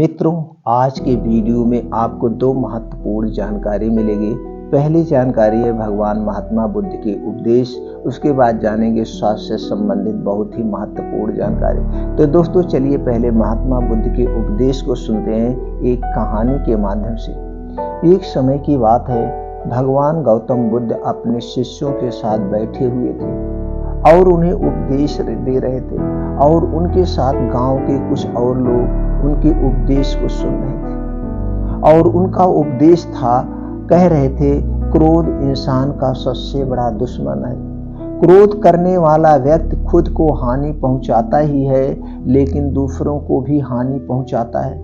मित्रों, आज के वीडियो में आपको दो महत्वपूर्ण जानकारी मिलेगी। पहली जानकारी है भगवान महात्मा बुद्ध के उपदेश। उसके बाद जानेंगे स्वास्थ्य से संबंधित बहुत ही महत्वपूर्ण जानकारी। तो दोस्तों चलिए पहले महात्मा बुद्ध के उपदेश को सुनते हैं एक कहानी के माध्यम से। एक समय की बात है, भगवान गौतम बुद्ध अपने शिष्यों के साथ बैठे हुए थे और उन्हें उपदेश दे रहे थे और उनके साथ गांव के कुछ और लोग उनके उपदेश को सुन रहे थे। और उनका उपदेश था, कह रहे थे, क्रोध इंसान का सबसे बड़ा दुश्मन है। क्रोध करने वाला व्यक्ति खुद को हानि पहुंचाता ही है, लेकिन दूसरों को भी हानि पहुंचाता है।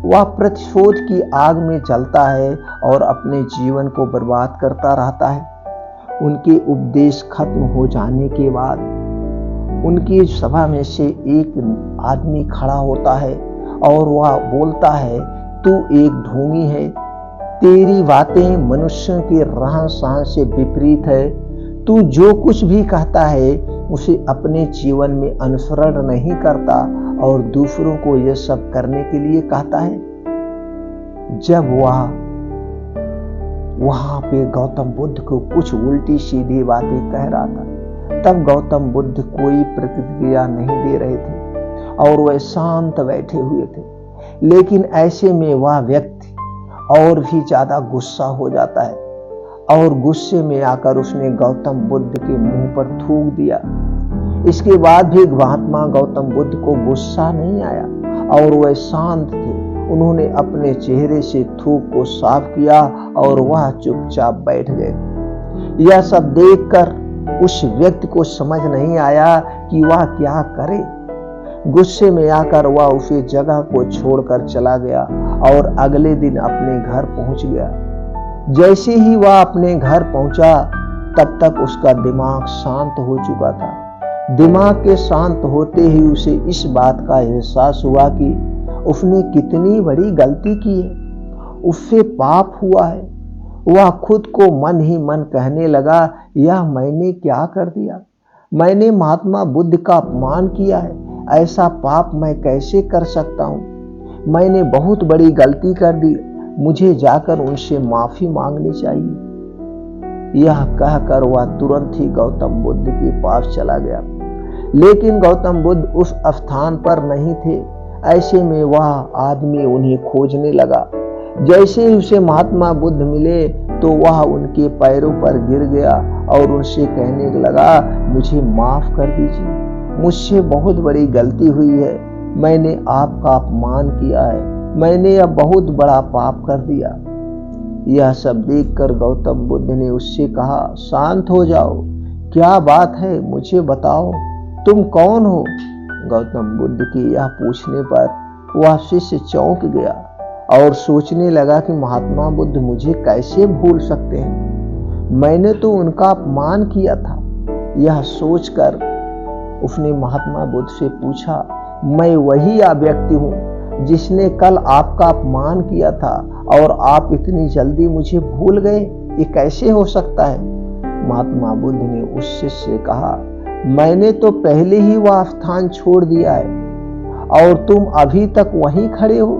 वह प्रतिशोध की आग में जलता है और अपने जीवन को बर्बाद करता रहता है। उनके उपदेश खत्म हो जाने के बाद उनकी सभा में से एक आदमी खड़ा होता है और वह बोलता है, तू एक ढोंगी है, तेरी बातें मनुष्यों के रहन सहन से विपरीत है। तू जो कुछ भी कहता है उसे अपने जीवन में अनुसरण नहीं करता और दूसरों को यह सब करने के लिए कहता है। जब वहां पे गौतम बुद्ध को कुछ उल्टी सीधी बातें कह रहा था, तब गौतम बुद्ध कोई प्रतिक्रिया नहीं दे रहे थे और वह शांत बैठे हुए थे। लेकिन ऐसे में वह व्यक्ति और भी ज्यादा गुस्सा हो जाता है और गुस्से में आकर उसने गौतम बुद्ध के मुंह पर थूक दिया। इसके बाद भी महात्मा गौतम बुद्ध को गुस्सा नहीं आया और वह शांत थे। उन्होंने अपने चेहरे से थूक को साफ किया और वह चुपचाप बैठ गए। यह सब देखकर उस व्यक्ति को समझ नहीं आया कि वह क्या करे। गुस्से में आकर वह उसी जगह को छोड़कर चला गया और अगले दिन अपने घर पहुंच गया। जैसे ही वह अपने घर पहुंचा, तब तक उसका दिमाग शांत हो चुका था। दिमाग के शांत होते ही उसे इस बात का एहसास हुआ कि उसने कितनी बड़ी गलती की है, उससे पाप हुआ है। वह खुद को मन ही मन कहने लगा, यह मैंने क्या कर दिया? मैंने महात्मा बुद्ध का अपमान किया है। ऐसा पाप मैं कैसे कर सकता हूँ? मैंने बहुत बड़ी गलती कर दी। मुझे जाकर उनसे माफी मांगनी चाहिए। यह कहकर वह तुरंत ही गौतम बुद्ध के पास चला गया। लेकिन गौतम बुद्ध उस स्थान पर नहीं थे। ऐसे में वह आदमी उन्हें खोजने लगा। जैसे ही उसे महात्मा बुद्ध मिले तो वह उनके पैरों पर गिर गया और उनसे कहने लगा, मुझे माफ कर दीजिए, मुझसे बहुत बड़ी गलती हुई है। मैंने आपका अपमान किया है। मैंने अब बहुत बड़ा पाप कर दिया। यह सब देखकर गौतम बुद्ध ने उससे कहा, शांत हो जाओ, क्या बात है, मुझे बताओ, तुम कौन हो? गौतम बुद्ध के यह पूछने पर वह शिष्य चौंक गया और सोचने लगा कि महात्मा बुद्ध मुझे कैसे भूल सकते हैं? मैंने तो उनका अपमान किया था। यह सोचकर उसने महात्मा बुद्ध से पूछा, मैं वही व्यक्ति हूँ जिसने कल आपका अपमान किया था और आप इतनी जल्दी मुझे भूल गए? ये कैसे हो सकता है? महात्मा बुद्ध ने उस शिष्य से कहा, मैंने तो पहले ही वह स्थान छोड़ दिया है और तुम अभी तक वहीं खड़े हो।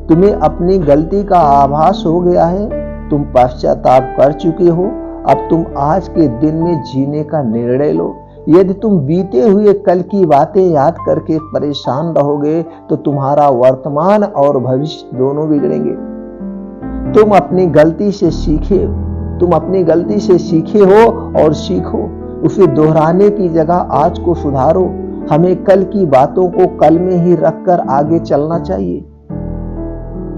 तुम्हें अपनी गलती का आभास हो गया है। तुम पश्चाताप कर चुके हो। अब तुम आज के दिन में जीने का निर्णय लो। यदि तुम बीते हुए कल की बातें याद करके परेशान रहोगे तो तुम्हारा वर्तमान और भविष्य दोनों बिगड़ेंगे। तुम अपनी गलती से सीखे हो और सीखो। उसे दोहराने की जगह आज को सुधारो। हमें कल की बातों को कल में ही रखकर आगे चलना चाहिए।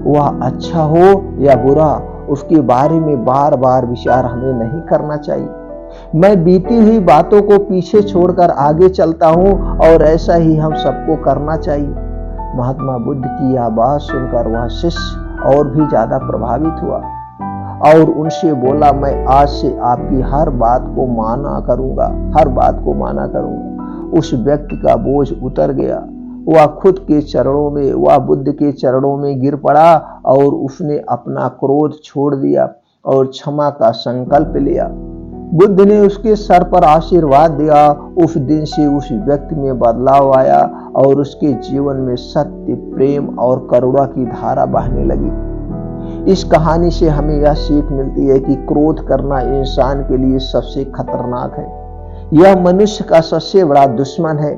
वह अच्छा हो या बुरा, उसके बारे में बार बार विचार हमें नहीं करना चाहिए। मैं बीती हुई बातों को पीछे छोड़कर आगे चलता हूँ और ऐसा ही हम सबको करना चाहिए। महात्मा बुद्ध की यह बात सुनकर वह शिष्य और भी ज्यादा प्रभावित हुआ और उनसे बोला, मैं आज से आपकी हर बात को माना करूंगा। उस व्यक्ति का बोझ उतर गया। वह बुद्ध के चरणों में गिर पड़ा और उसने अपना क्रोध छोड़ दिया और क्षमा का संकल्प लिया। बुद्ध ने उसके सर पर आशीर्वाद दिया। उस दिन से उस व्यक्ति में बदलाव आया और उसके जीवन में सत्य, प्रेम और करुणा की धारा बहने लगी। इस कहानी से हमें यह सीख मिलती है कि क्रोध करना इंसान के लिए सबसे खतरनाक है। यह मनुष्य का सबसे बड़ा दुश्मन है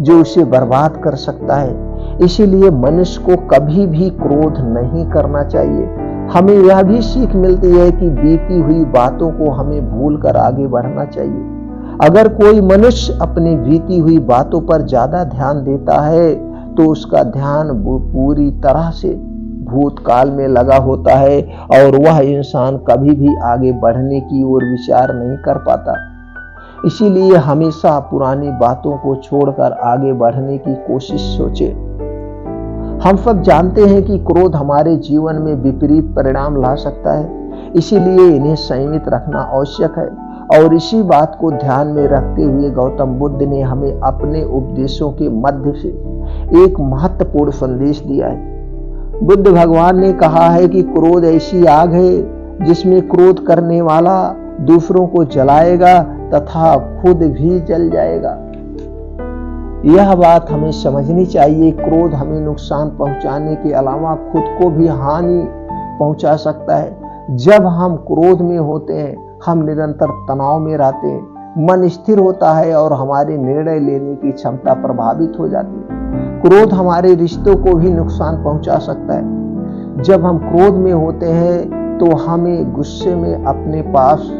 जो उसे बर्बाद कर सकता है। इसीलिए मनुष्य को कभी भी क्रोध नहीं करना चाहिए। हमें यह भी सीख मिलती है कि बीती हुई बातों को हमें भूलकर आगे बढ़ना चाहिए। अगर कोई मनुष्य अपनी बीती हुई बातों पर ज्यादा ध्यान देता है तो उसका ध्यान पूरी तरह से भूतकाल में लगा होता है और वह इंसान कभी भी आगे बढ़ने की ओर विचार नहीं कर पाता। इसीलिए हमेशा पुरानी बातों को छोड़कर आगे बढ़ने की कोशिश सोचे। हम सब जानते हैं कि क्रोध हमारे जीवन में विपरीत परिणाम ला सकता है, इसीलिए इन्हें संयमित रखना आवश्यक है। और इसी बात को ध्यान में रखते हुए गौतम बुद्ध ने हमें अपने उपदेशों के मध्य से एक महत्वपूर्ण संदेश दिया है। बुद्ध भगवान ने कहा है कि क्रोध ऐसी आग है जिसमें क्रोध करने वाला दूसरों को जलाएगा तथा खुद भी जल जाएगा। यह बात हमें समझनी चाहिए। क्रोध हमें नुकसान पहुंचाने के अलावा खुद को भी हानि पहुंचा सकता है। जब हम क्रोध में होते हैं हम निरंतर तनाव में रहते हैं, मन स्थिर होता है और हमारी निर्णय लेने की क्षमता प्रभावित हो जाती है। क्रोध हमारे रिश्तों को भी नुकसान पहुंचा सकता है। जब हम क्रोध में होते हैं तो हमें गुस्से में अपने पास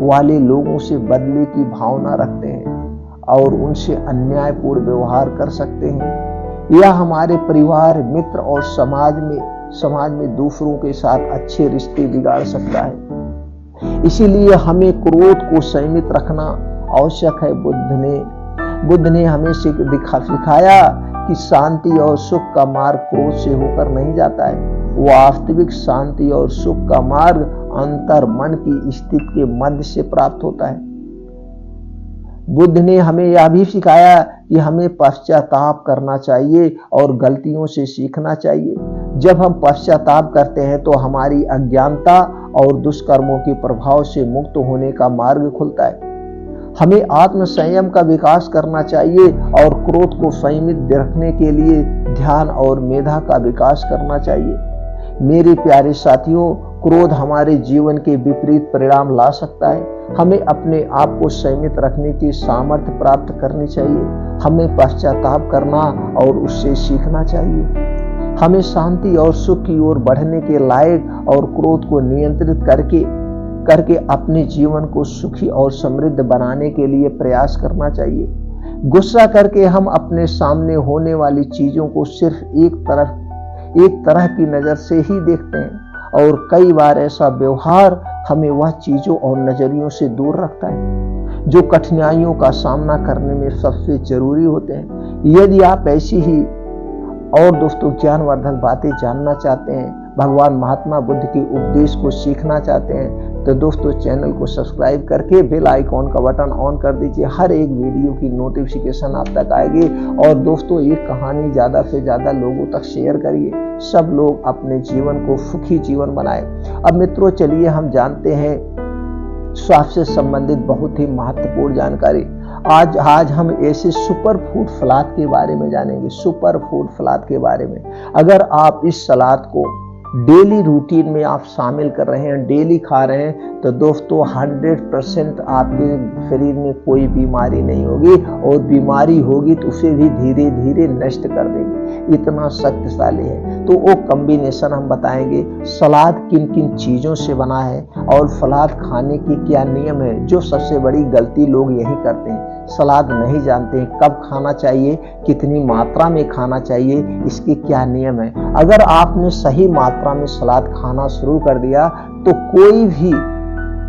वाले लोगों से बदले की भावना रखते हैं और उनसे अन्यायपूर्ण व्यवहार कर सकते हैं। यह हमारे परिवार, मित्र और समाज में दूसरों के साथ अच्छे रिश्ते बिगाड़ सकता है। इसीलिए हमें क्रोध को संयमित रखना आवश्यक है। बुद्ध ने हमें सिखाया कि शांति और सुख का मार्ग क्रोध से होकर नहीं जाता है। वास्तविक शांति और सुख का मार्ग अंतर मन की स्थिति के मध्य से प्राप्त होता है। बुद्ध ने हमें यह भी सिखाया कि हमें पश्चाताप करना चाहिए और गलतियों से सीखना चाहिए। जब हम पश्चाताप करते हैं तो हमारी अज्ञानता और दुष्कर्मों के प्रभाव से मुक्त होने का मार्ग खुलता है। हमें आत्म संयम का विकास करना चाहिए और क्रोध को संयमित रखने के लिए ध्यान और मेधा का विकास करना चाहिए। मेरे प्यारे साथियों, क्रोध हमारे जीवन के विपरीत परिणाम ला सकता है। हमें अपने आप को संयमित रखने की सामर्थ्य प्राप्त करनी चाहिए। हमें पश्चाताप करना और उससे सीखना चाहिए। हमें शांति और सुख की ओर बढ़ने के लायक और क्रोध को नियंत्रित करके अपने जीवन को सुखी और समृद्ध बनाने के लिए प्रयास करना चाहिए। गुस्सा करके हम अपने सामने होने वाली चीजों को सिर्फ एक तरह की नजर से ही देखते हैं और कई बार ऐसा व्यवहार हमें वह चीजों और नजरियों से दूर रखता है जो कठिनाइयों का सामना करने में सबसे जरूरी होते हैं। यदि आप ऐसी ही और दोस्तों ज्ञानवर्धक बातें जानना चाहते हैं, भगवान महात्मा बुद्ध के उपदेश को सीखना चाहते हैं, तो दोस्तों चैनल को सब्सक्राइब करके बेल आइकॉन का बटन ऑन कर दीजिए। हर एक वीडियो की नोटिफिकेशन आप तक आएगी। और दोस्तों ये कहानी ज्यादा से ज्यादा लोगों तक शेयर करिए, सब लोग अपने जीवन को सुखी जीवन बनाए। अब मित्रों चलिए हम जानते हैं स्वास्थ्य से संबंधित बहुत ही महत्वपूर्ण जानकारी। आज हम ऐसे सुपर फूड सलाद के बारे में जानेंगे। सुपर फूड सलाद के बारे में, अगर आप इस सलाद को डेली रूटीन में आप शामिल कर रहे हैं, डेली खा रहे हैं, तो दोस्तों 100% आपके शरीर में कोई बीमारी नहीं होगी और बीमारी होगी तो उसे भी धीरे धीरे नष्ट कर देगी। इतना शक्तिशाली है। तो वो कॉम्बिनेशन हम बताएंगे। सलाद किन किन चीजों से बना है और सलाद खाने की क्या नियम है। जो सबसे बड़ी गलती लोग यही करते हैं, सलाद नहीं जानते हैं कब खाना चाहिए, कितनी मात्रा में खाना चाहिए, इसके क्या नियम है। अगर आपने सही मात्रा में सलाद खाना शुरू कर दिया तो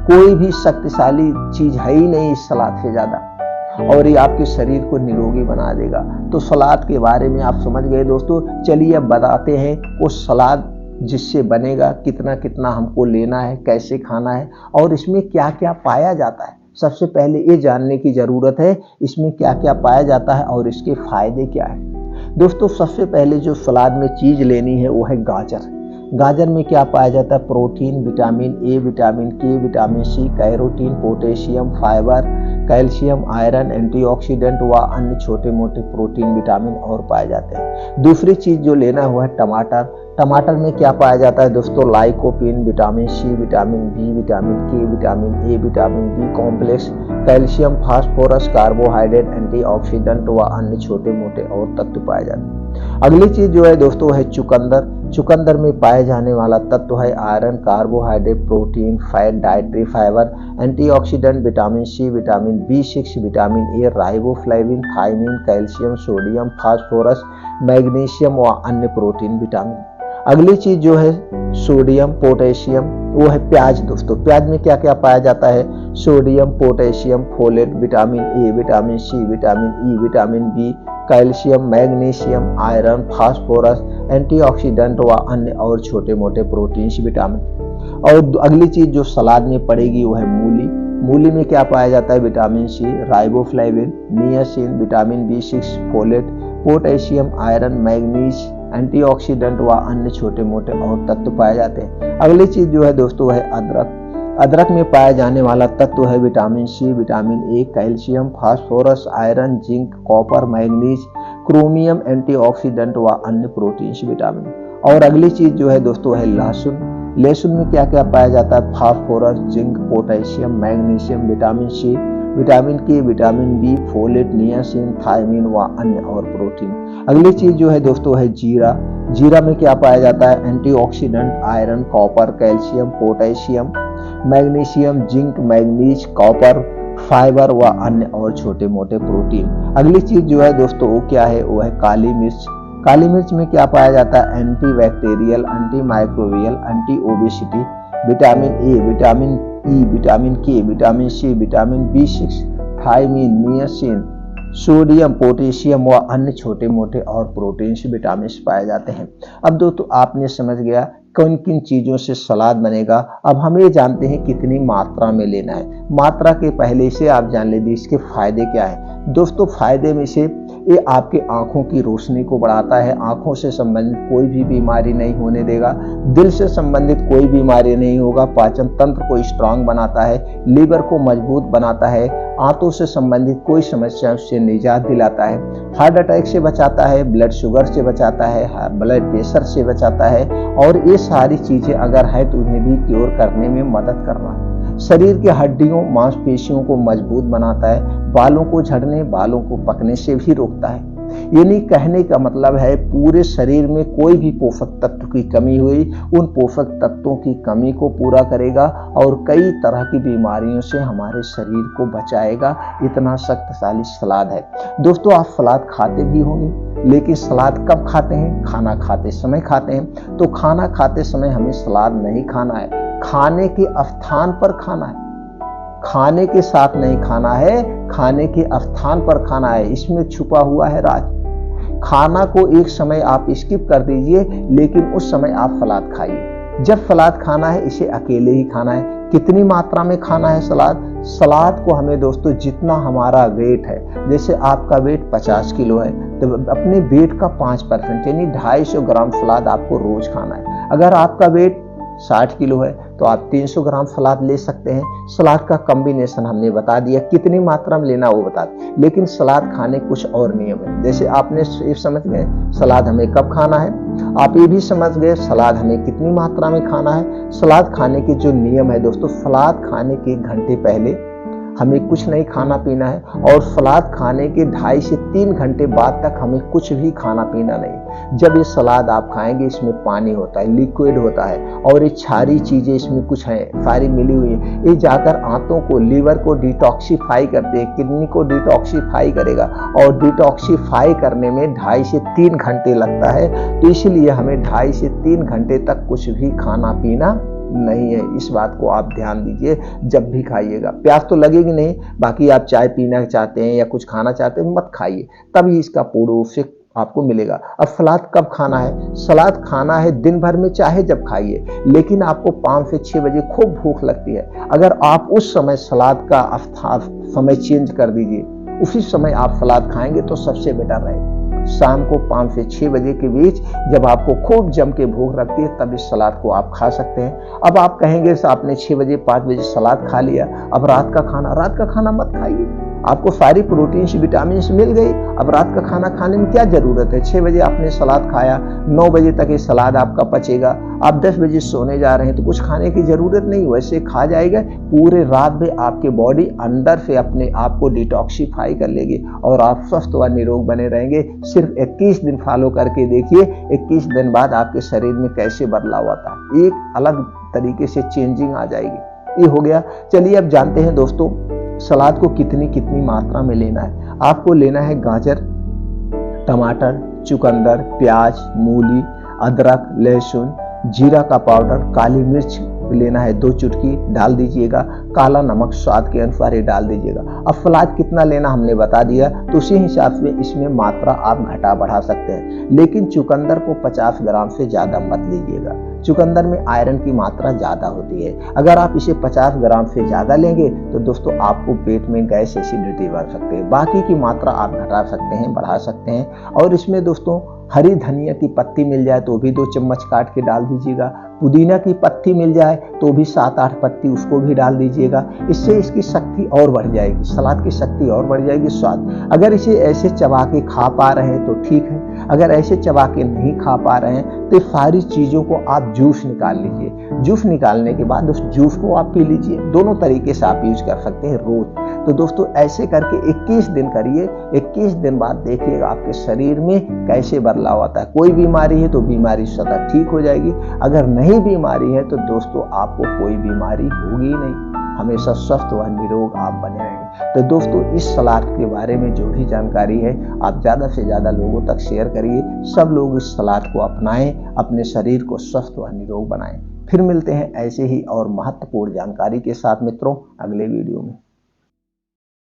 कोई भी शक्तिशाली चीज है ही नहीं इस सलाद से ज्यादा, और ये आपके शरीर को निरोगी बना देगा। तो सलाद के बारे में आप समझ गए दोस्तों। चलिए अब बताते हैं वो सलाद जिससे बनेगा कितना कितना हमको लेना है, कैसे खाना है और इसमें क्या क्या पाया जाता है। सबसे पहले ये जानने की जरूरत है इसमें क्या क्या पाया जाता है और इसके फायदे क्या है। दोस्तों सबसे पहले जो सलाद में चीज लेनी है वो है गाजर। गाजर में क्या पाया जाता है? Protein, vitamin A, vitamin K, vitamin C, carotene, potassium, fibre, calcium, iron, antioxidant व अन्य छोटे मोटे प्रोटीन, विटामिन और पाए जाते हैं। दूसरी चीज जो लेना हुआ है टमाटर। टमाटर में क्या पाया जाता है दोस्तों? Lycopene, vitamin C, vitamin B, vitamin K, vitamin A, vitamin B complex, calcium, phosphorus, carbohydrate, antioxidant व अन्य छोटे मोटे और तत्व पाए जाते हैं। अगली चीज जो है दोस्तों है चुकंदर। चुकंदर में पाए जाने वाला तत्व है iron, carbohydrate, protein, fat, dietary fibre, antioxidant, vitamin C, vitamin बी6, vitamin A, riboflavin, thiamine, calcium, sodium, phosphorus, magnesium व अन्य प्रोटीन, विटामिन। अगली चीज जो है सोडियम, पोटेशियम, वो है प्याज दोस्तों। प्याज में क्या क्या पाया जाता है? Sodium, potassium, folate, vitamin A, vitamin C, vitamin E, vitamin B, calcium, magnesium, iron, phosphorus, antioxidant व अन्य और छोटे मोटे प्रोटीन्स, विटामिन। और अगली चीज जो सलाद में पड़ेगी वो है मूली। मूली में क्या पाया जाता है? Vitamin C, riboflavin, niacin, vitamin बी6, folate, potassium, iron, manganese, antioxidant व अन्य छोटे मोटे और तत्व पाए जाते हैं। अगली चीज जो है दोस्तों है अदरक। अदरक में पाया जाने वाला तत्व है vitamin C, vitamin A, calcium, phosphorus, iron, zinc, copper, manganese, chromium, antioxidant व अन्य प्रोटीन्स, विटामिन। और अगली चीज जो है दोस्तों है लहसुन। लहसुन में क्या क्या पाया जाता है? Phosphorus, zinc, potassium, magnesium, vitamin C, vitamin K, vitamin B, folate, niacin, thiamine व अन्य और प्रोटीन। अगली चीज जो है दोस्तों है जीरा। जीरा में क्या पाया जाता है? Antioxidant, iron, copper, calcium, potassium, magnesium, zinc, manganese, copper, fibre व अन्य और छोटे मोटे प्रोटीन। अगली चीज जो है दोस्तों वो क्या है? वो है काली मिर्च। काली मिर्च में क्या पाया जाता है? Antibacterial, antimicrobial, anti obesity, vitamin A, vitamin E, vitamin K, vitamin C, vitamin बी6, थायमिन, नियासिन, सोडियम, पोटेशियम व अन्य छोटे मोटे और प्रोटीन्स, विटामिन पाए जाते हैं। अब दोस्तों आपने समझ गया किन किन चीजों से सलाद बनेगा। अब हम ये जानते हैं कितनी मात्रा में लेना है। मात्रा के पहले से आप जान लीजिए इसके फायदे क्या है। दोस्तों फायदे में से ये आपके आंखों की रोशनी को बढ़ाता है, आंखों से संबंधित कोई भी बीमारी नहीं होने देगा, दिल से संबंधित कोई बीमारी नहीं होगा, पाचन तंत्र को स्ट्रांग बनाता है, लीवर को मजबूत बनाता है, आंतों से संबंधित कोई समस्या से निजात दिलाता है, हार्ट अटैक से बचाता है, ब्लड शुगर से बचाता है, ब्लड प्रेशर से बचाता है। और ये सारी चीजें अगर है तो उन्हें भी क्योर करने में मदद करना है। शरीर के हड्डियों मांसपेशियों को मजबूत बनाता है, बालों को झड़ने, बालों को पकने से भी रोकता है। यानी कहने का मतलब है पूरे शरीर में कोई भी पोषक तत्व की कमी हुई, उन पोषक तत्वों की कमी को पूरा करेगा और कई तरह की बीमारियों से हमारे शरीर को बचाएगा। इतना शक्तिशाली सलाद है। दोस्तों आप सलाद खाते भी होंगे, लेकिन सलाद कब खाते हैं? खाना खाते समय खाते हैं। तो खाना खाते समय हमें सलाद नहीं खाना है, खाने के स्थान पर खाना है, खाने के साथ नहीं खाना है, खाने के स्थान पर खाना है। इसमें छुपा हुआ है राज। खाना को एक समय आप स्किप कर दीजिए, लेकिन उस समय आप सलाद खाइए। जब सलाद खाना है इसे अकेले ही खाना है। कितनी मात्रा में खाना है सलाद? सलाद को हमें दोस्तों जितना हमारा वेट है, जैसे आपका वेट 50 किलो है तो अपने वेट का 5% यानी 250 ग्राम सलाद आपको रोज खाना है। अगर आपका वेट 60 किलो है तो आप 300 ग्राम सलाद ले सकते हैं। सलाद का कॉम्बिनेशन हमने बता दिया, कितनी मात्रा में लेना वो बता दिया, लेकिन सलाद खाने कुछ और नियम है। जैसे आपने ये समझ गए सलाद हमें कब खाना है, आप ये भी समझ गए सलाद हमें कितनी मात्रा में खाना है। सलाद खाने के जो नियम है दोस्तों, सलाद खाने के घंटे पहले हमें कुछ नहीं खाना पीना है और सलाद खाने के 2.5 से 3 घंटे बाद तक हमें कुछ भी खाना पीना नहीं। जब ये सलाद आप खाएंगे इसमें पानी होता है, लिक्विड होता है और ये सारी चीजें इसमें कुछ है सारी मिली हुई है। ये जाकर आंतों को, लीवर को डिटॉक्सिफाई करते हैं, किडनी को डिटॉक्सिफाई करेगा और डिटॉक्सिफाई करने में 2.5 से 3 घंटे लगता है। तो इसलिए हमें 2.5 से 3 घंटे तक कुछ भी खाना पीना नहीं है। इस बात को आप ध्यान दीजिए जब भी खाइएगा। प्यास तो लगेगी नहीं, बाकी आप चाय पीना चाहते हैं या कुछ खाना चाहते हैं मत खाइए, तभी इसका पूर्ण रूप से आपको मिलेगा। अब सलाद कब खाना है? सलाद खाना है दिन भर में चाहे जब खाइए, लेकिन आपको 5 से 6 बजे खूब भूख लगती है, अगर आप उस समय सलाद का समय चेंज कर दीजिए, उसी समय आप सलाद खाएंगे तो सबसे बेटर रहेगा। शाम को 5 से 6 बजे के बीच जब आपको खूब जम के भूख लगती है तब इस सलाद को आप खा सकते हैं। अब आप कहेंगे आपने 6 बजे 5 बजे सलाद खा लिया, अब रात का खाना मत खाइए। आपको सारी प्रोटीन्स विटामिन मिल गई, अब रात का खाना खाने में क्या जरूरत है। 6 बजे आपने सलाद खाया, 9 बजे तक ये सलाद आपका पचेगा। आप 10 बजे सोने जा रहे हैं तो कुछ खाने की जरूरत नहीं, वैसे खा जाएगा। पूरे रात में आपके बॉडी अंदर से अपने आप को डिटॉक्सिफाई कर लेगी और आप स्वस्थ व निरोग बने रहेंगे। सिर्फ 21 दिन फॉलो करके देखिए, 21 दिन बाद आपके शरीर में कैसे बदलाव आता है, एक अलग तरीके से चेंजिंग आ जाएगी। ये हो गया। चलिए अब जानते हैं दोस्तों सलाद को कितनी मात्रा में लेना है। आपको लेना है गाजर, टमाटर, चुकंदर, प्याज, मूली, अदरक, लहसुन, जीरा का पाउडर, काली मिर्च लेना है 2 चुटकी डाल दीजिएगा, काला नमक स्वाद के अनुसार ही डाल दीजिएगा। अब सलाद कितना लेना हमने बता दिया, तो उसी हिसाब से इसमें मात्रा आप घटा बढ़ा सकते हैं। लेकिन चुकंदर को 50 ग्राम से ज़्यादा मत लीजिएगा, चुकंदर में आयरन की मात्रा ज़्यादा होती है। अगर आप इसे 50 ग्राम से ज़्यादा लेंगे तो दोस्तों आपको पेट में गैस एसिडिटी बढ़ सकते हैं। बाकी की मात्रा आप घटा सकते हैं, बढ़ा सकते हैं। और इसमें दोस्तों हरी धनिया की पत्ती मिल जाए तो भी 2 चम्मच काट के डाल दीजिएगा, पुदीना की पत्ती मिल जाए तो भी 7-8 पत्ती उसको भी डाल दीजिएगा। इससे इसकी शक्ति और बढ़ जाएगी, सलाद की शक्ति और बढ़ जाएगी, स्वाद। अगर इसे ऐसे चबा के खा पा रहे हैं तो ठीक है, अगर ऐसे चबा के नहीं खा पा रहे हैं तो सारी चीज़ों को आप जूस निकाल लीजिए। जूस निकालने के बाद उस जूस को आप पी लीजिए। दोनों तरीके से आप यूज कर सकते हैं रोज। तो दोस्तों ऐसे करके 21 दिन करिए, 21 दिन बाद देखिएगा आपके शरीर में कैसे बदलाव आता है। कोई बीमारी है तो बीमारी सदा ठीक हो जाएगी, अगर नहीं बीमारी है तो दोस्तों आपको कोई बीमारी होगी नहीं, हमेशा स्वस्थ व निरोग आप बने रहेंगे। तो दोस्तों इस सलाद के बारे में जो भी जानकारी है आप ज़्यादा से ज़्यादा लोगों तक शेयर करिए, सब लोग इस सलाद को अपनाएं, अपने शरीर को स्वस्थ व निरोग बनाएं। फिर मिलते हैं ऐसे ही और महत्वपूर्ण जानकारी के साथ मित्रों अगले वीडियो में।